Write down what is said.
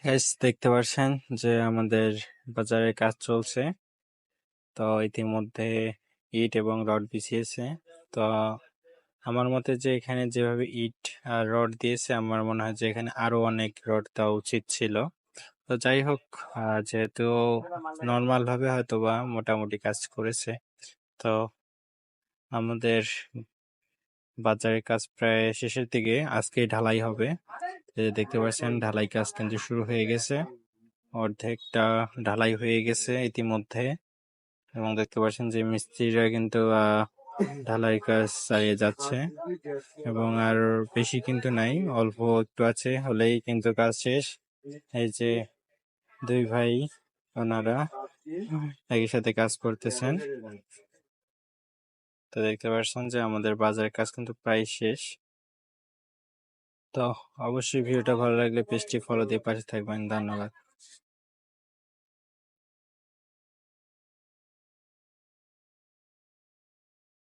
Guys দেখতে পাচ্ছেন যে আমাদের বাজারে কাজ চলছে। তো ইতিমধ্যে ইট এবং রড বিছিয়েছে। তো আমার মতে যে এখানে যেভাবে ইট আর রড দিয়েছে, আমার মনে হয় যে এখানে আরো অনেক রড দেওয়া উচিত ছিল। তো যাই হোক, যেহেতু নর্মাল ভাবে হয়তো বা মোটামুটি কাজ করেছে। তো আমাদের বাজারের কাজ প্রায় শেষের দিকে, আজকেই ঢালাই হবে। এই যে দেখতে পাচ্ছেন ঢালাই কাজ কিন্তু শুরু হয়ে গেছে। অর্ধেকটা ঢালাই হয়ে গেছে ইতিমধ্যে, এবং দেখতে পাচ্ছেন যে মিস্ত্রিরা কিন্তু ঢালাই কাজ চালিয়ে যাচ্ছে, এবং আর বেশি কিন্তু নাই, অল্প একটু আছে, হলেই কিন্তু কাজ শেষ। এই যে দুই ভাই, ওনারা একই সাথে কাজ করতেছেন। তো দেখতে পাচ্ছেন যে আমাদের বাজারের কাজ কিন্তু প্রায় শেষ। তো অবশ্যই ভিডিওটা ভালো লাগলে পেজটি ফলো দিয়ে পাশে থাকবেন। ধন্যবাদ।